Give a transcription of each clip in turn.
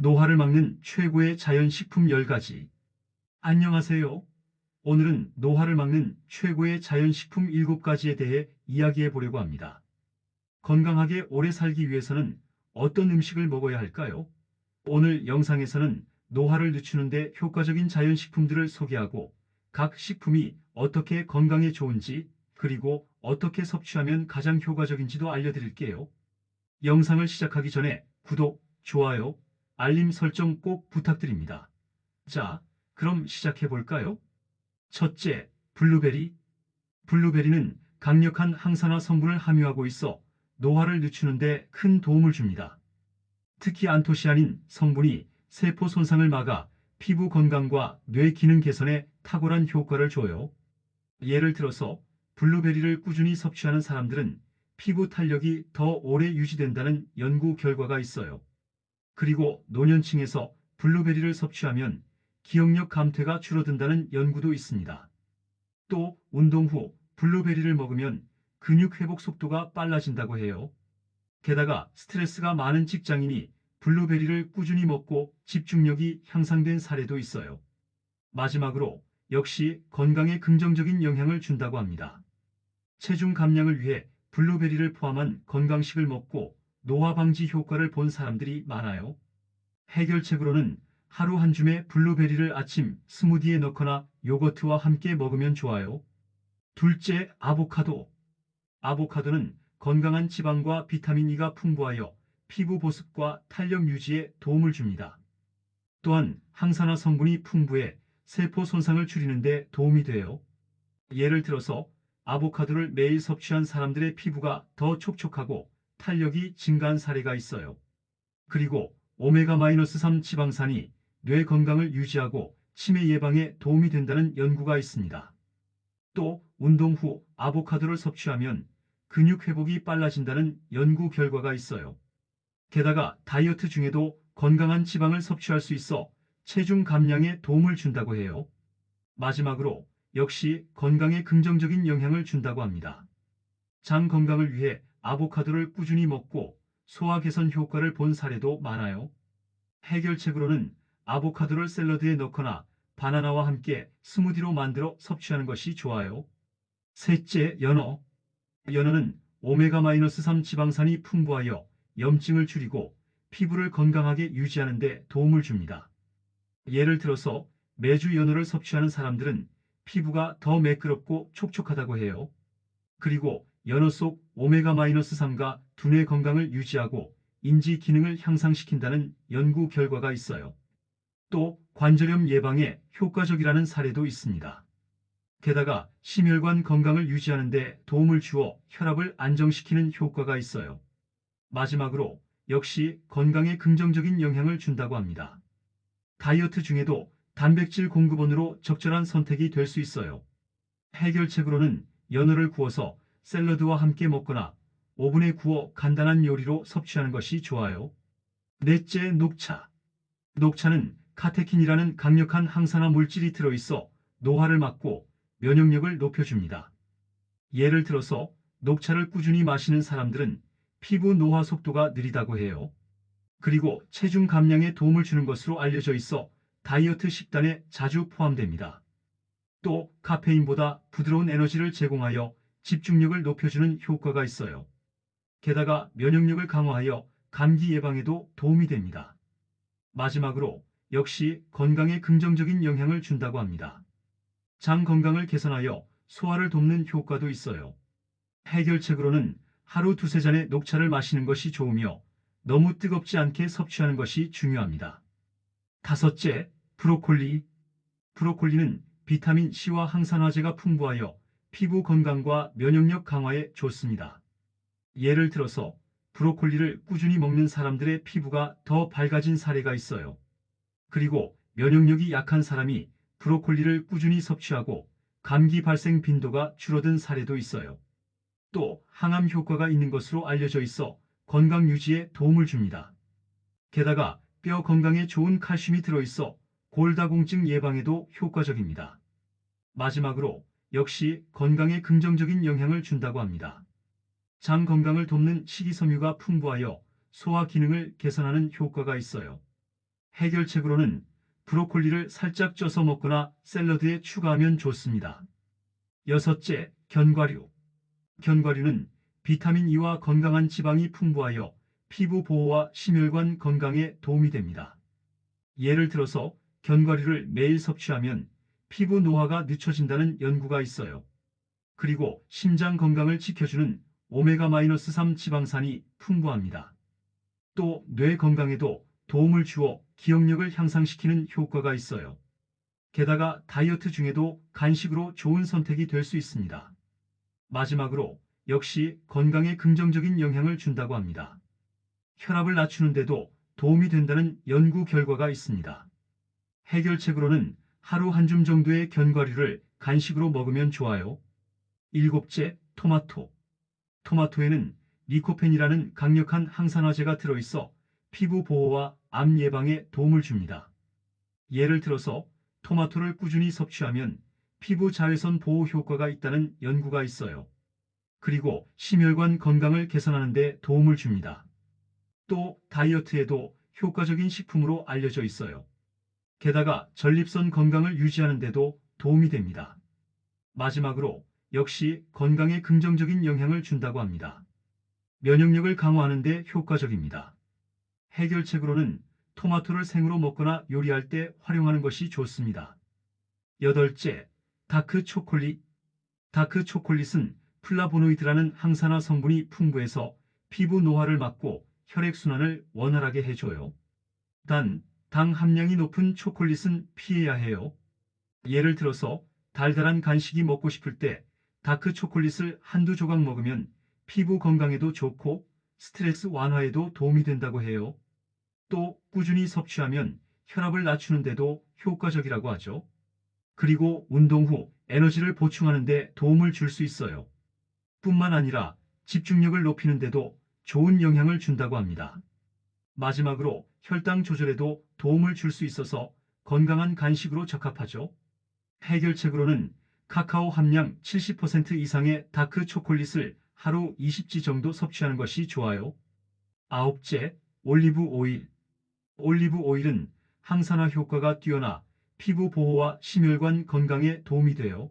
노화를 막는 최고의 자연식품 10가지. 안녕하세요. 오늘은 노화를 막는 최고의 자연식품 7가지에 대해 이야기해 보려고 합니다. 건강하게 오래 살기 위해서는 어떤 음식을 먹어야 할까요? 오늘 영상에서는 노화를 늦추는 데 효과적인 자연식품들을 소개하고 각 식품이 어떻게 건강에 좋은지 그리고 어떻게 섭취하면 가장 효과적인지도 알려드릴게요. 영상을 시작하기 전에 구독, 좋아요, 알림 설정 꼭 부탁드립니다. 자, 그럼 시작해 볼까요? 첫째, 블루베리. 블루베리는 강력한 항산화 성분을 함유하고 있어 노화를 늦추는 데 큰 도움을 줍니다. 특히 안토시아닌 성분이 세포 손상을 막아 피부 건강과 뇌 기능 개선에 탁월한 효과를 줘요. 예를 들어서 블루베리를 꾸준히 섭취하는 사람들은 피부 탄력이 더 오래 유지된다는 연구 결과가 있어요. 그리고 노년층에서 블루베리를 섭취하면 기억력 감퇴가 줄어든다는 연구도 있습니다. 또 운동 후 블루베리를 먹으면 근육 회복 속도가 빨라진다고 해요. 게다가 스트레스가 많은 직장인이 블루베리를 꾸준히 먹고 집중력이 향상된 사례도 있어요. 마지막으로 역시 건강에 긍정적인 영향을 준다고 합니다. 체중 감량을 위해 블루베리를 포함한 건강식을 먹고 노화 방지 효과를 본 사람들이 많아요. 해결책으로는 하루 한 줌의 블루베리를 아침 스무디에 넣거나 요거트와 함께 먹으면 좋아요. 둘째, 아보카도. 아보카도는 건강한 지방과 비타민 E가 풍부하여 피부 보습과 탄력 유지에 도움을 줍니다. 또한 항산화 성분이 풍부해 세포 손상을 줄이는 데 도움이 돼요. 예를 들어서 아보카도를 매일 섭취한 사람들의 피부가 더 촉촉하고 탄력이 증가한 사례가 있어요. 그리고 오메가-3 지방산이 뇌 건강을 유지하고 치매 예방에 도움이 된다는 연구가 있습니다. 또 운동 후 아보카도를 섭취하면 근육 회복이 빨라진다는 연구 결과가 있어요. 게다가 다이어트 중에도 건강한 지방을 섭취할 수 있어 체중 감량에 도움을 준다고 해요. 마지막으로 역시 건강에 긍정적인 영향을 준다고 합니다. 장 건강을 위해 아보카도를 꾸준히 먹고 소화 개선 효과를 본 사례도 많아요. 해결책으로는 아보카도를 샐러드에 넣거나 바나나와 함께 스무디로 만들어 섭취하는 것이 좋아요. 셋째, 연어. 연어는 오메가-3 지방산이 풍부하여 염증을 줄이고 피부를 건강하게 유지하는 데 도움을 줍니다. 예를 들어서 매주 연어를 섭취하는 사람들은 피부가 더 매끄럽고 촉촉하다고 해요. 그리고 연어 속 오메가-3가 두뇌 건강을 유지하고 인지 기능을 향상시킨다는 연구 결과가 있어요. 또 관절염 예방에 효과적이라는 사례도 있습니다. 게다가 심혈관 건강을 유지하는 데 도움을 주어 혈압을 안정시키는 효과가 있어요. 마지막으로 역시 건강에 긍정적인 영향을 준다고 합니다. 다이어트 중에도 단백질 공급원으로 적절한 선택이 될 수 있어요. 해결책으로는 연어를 구워서 샐러드와 함께 먹거나 오븐에 구워 간단한 요리로 섭취하는 것이 좋아요. 넷째, 녹차. 녹차는 카테킨이라는 강력한 항산화 물질이 들어있어 노화를 막고 면역력을 높여줍니다. 예를 들어서 녹차를 꾸준히 마시는 사람들은 피부 노화 속도가 느리다고 해요. 그리고 체중 감량에 도움을 주는 것으로 알려져 있어 다이어트 식단에 자주 포함됩니다. 또 카페인보다 부드러운 에너지를 제공하여 집중력을 높여주는 효과가 있어요. 게다가 면역력을 강화하여 감기 예방에도 도움이 됩니다. 마지막으로 역시 건강에 긍정적인 영향을 준다고 합니다. 장 건강을 개선하여 소화를 돕는 효과도 있어요. 해결책으로는 하루 두세 잔의 녹차를 마시는 것이 좋으며 너무 뜨겁지 않게 섭취하는 것이 중요합니다. 다섯째, 브로콜리. 브로콜리는 비타민 C와 항산화제가 풍부하여 피부 건강과 면역력 강화에 좋습니다. 예를 들어서 브로콜리를 꾸준히 먹는 사람들의 피부가 더 밝아진 사례가 있어요. 그리고 면역력이 약한 사람이 브로콜리를 꾸준히 섭취하고 감기 발생 빈도가 줄어든 사례도 있어요. 또 항암 효과가 있는 것으로 알려져 있어 건강 유지에 도움을 줍니다. 게다가 뼈 건강에 좋은 칼슘이 들어있어 골다공증 예방에도 효과적입니다. 마지막으로 역시 건강에 긍정적인 영향을 준다고 합니다. 장 건강을 돕는 식이섬유가 풍부하여 소화 기능을 개선하는 효과가 있어요. 해결책으로는 브로콜리를 살짝 쪄서 먹거나 샐러드에 추가하면 좋습니다. 여섯째, 견과류. 견과류는 비타민 E와 건강한 지방이 풍부하여 피부 보호와 심혈관 건강에 도움이 됩니다. 예를 들어서 견과류를 매일 섭취하면 피부 노화가 늦춰진다는 연구가 있어요. 그리고 심장 건강을 지켜주는 오메가-3 지방산이 풍부합니다. 또 뇌 건강에도 도움을 주어 기억력을 향상시키는 효과가 있어요. 게다가 다이어트 중에도 간식으로 좋은 선택이 될 수 있습니다. 마지막으로 역시 건강에 긍정적인 영향을 준다고 합니다. 혈압을 낮추는데도 도움이 된다는 연구 결과가 있습니다. 해결책으로는 하루 한 줌 정도의 견과류를 간식으로 먹으면 좋아요. 일곱째, 토마토. 토마토에는 리코펜이라는 강력한 항산화제가 들어있어 피부 보호와 암 예방에 도움을 줍니다. 예를 들어서 토마토를 꾸준히 섭취하면 피부 자외선 보호 효과가 있다는 연구가 있어요. 그리고 심혈관 건강을 개선하는 데 도움을 줍니다. 또 다이어트에도 효과적인 식품으로 알려져 있어요. 게다가 전립선 건강을 유지하는 데도 도움이 됩니다. 마지막으로 역시 건강에 긍정적인 영향을 준다고 합니다. 면역력을 강화하는 데 효과적입니다. 해결책으로는 토마토를 생으로 먹거나 요리할 때 활용하는 것이 좋습니다. 여덟째, 다크 초콜릿. 다크 초콜릿은 플라보노이드라는 항산화 성분이 풍부해서 피부 노화를 막고 혈액순환을 원활하게 해줘요. 단, 당 함량이 높은 초콜릿은 피해야 해요. 예를 들어서 달달한 간식이 먹고 싶을 때 다크 초콜릿을 한두 조각 먹으면 피부 건강에도 좋고 스트레스 완화에도 도움이 된다고 해요. 또 꾸준히 섭취하면 혈압을 낮추는데도 효과적이라고 하죠. 그리고 운동 후 에너지를 보충하는 데 도움을 줄 수 있어요. 뿐만 아니라 집중력을 높이는 데도 좋은 영향을 준다고 합니다. 마지막으로 혈당 조절에도 도움을 줄 수 있어서 건강한 간식으로 적합하죠. 해결책으로는 카카오 함량 70% 이상의 다크 초콜릿을 하루 20지 정도 섭취하는 것이 좋아요. 아홉째, 올리브 오일. 올리브 오일은 항산화 효과가 뛰어나 피부 보호와 심혈관 건강에 도움이 돼요.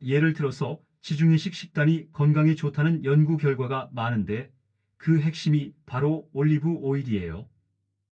예를 들어서 지중해식 식단이 건강에 좋다는 연구 결과가 많은데 그 핵심이 바로 올리브 오일이에요.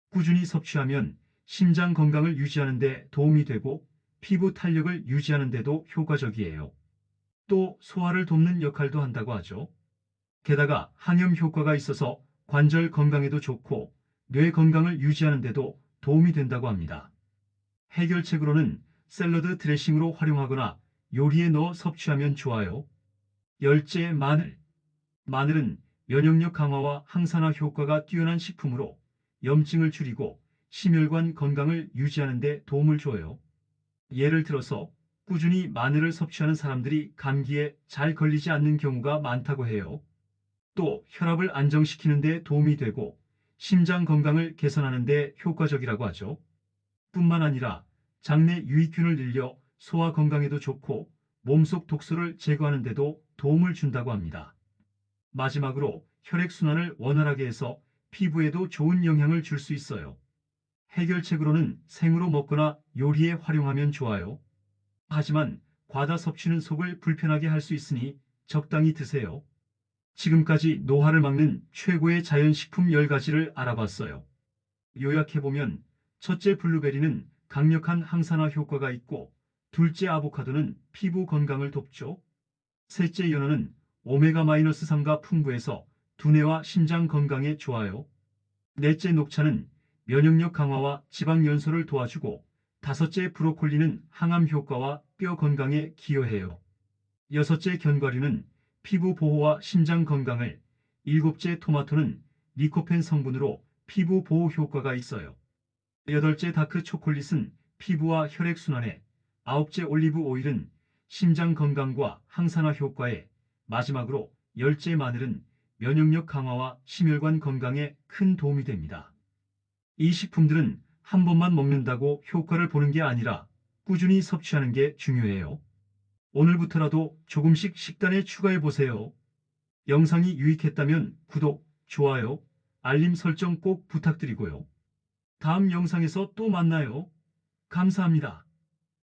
꾸준히 섭취하면 심장 건강을 유지하는 데 도움이 되고 피부 탄력을 유지하는 데도 효과적이에요. 또 소화를 돕는 역할도 한다고 하죠. 게다가 항염 효과가 있어서 관절 건강에도 좋고 뇌 건강을 유지하는 데도 도움이 된다고 합니다. 해결책으로는 샐러드 드레싱으로 활용하거나 요리에 넣어 섭취하면 좋아요. 열째, 마늘. 마늘은 면역력 강화와 항산화 효과가 뛰어난 식품으로 염증을 줄이고 심혈관 건강을 유지하는 데 도움을 줘요. 예를 들어서 꾸준히 마늘을 섭취하는 사람들이 감기에 잘 걸리지 않는 경우가 많다고 해요. 또 혈압을 안정시키는 데 도움이 되고 심장 건강을 개선하는 데 효과적이라고 하죠. 뿐만 아니라 장내 유익균을 늘려 소화 건강에도 좋고 몸속 독소를 제거하는 데도 도움을 준다고 합니다. 마지막으로 혈액순환을 원활하게 해서 피부에도 좋은 영향을 줄 수 있어요. 해결책으로는 생으로 먹거나 요리에 활용하면 좋아요. 하지만 과다 섭취는 속을 불편하게 할 수 있으니 적당히 드세요. 지금까지 노화를 막는 최고의 자연식품 10가지를 알아봤어요. 요약해보면 첫째, 블루베리는 강력한 항산화 효과가 있고 둘째, 아보카도는 피부 건강을 돕죠. 셋째, 연어는 오메가-3가 풍부해서 두뇌와 심장 건강에 좋아요. 넷째, 녹차는 면역력 강화와 지방 연소를 도와주고 다섯째, 브로콜리는 항암 효과와 뼈 건강에 기여해요. 여섯째, 견과류는 피부 보호와 심장 건강을, 일곱째, 토마토는 리코펜 성분으로 피부 보호 효과가 있어요. 여덟째, 다크 초콜릿은 피부와 혈액순환에, 아홉째, 올리브 오일은 심장 건강과 항산화 효과에, 마지막으로 열째, 마늘은 면역력 강화와 심혈관 건강에 큰 도움이 됩니다. 이 식품들은 한 번만 먹는다고 효과를 보는 게 아니라 꾸준히 섭취하는 게 중요해요. 오늘부터라도 조금씩 식단에 추가해 보세요. 영상이 유익했다면 구독, 좋아요, 알림 설정 꼭 부탁드리고요. 다음 영상에서 또 만나요. 감사합니다.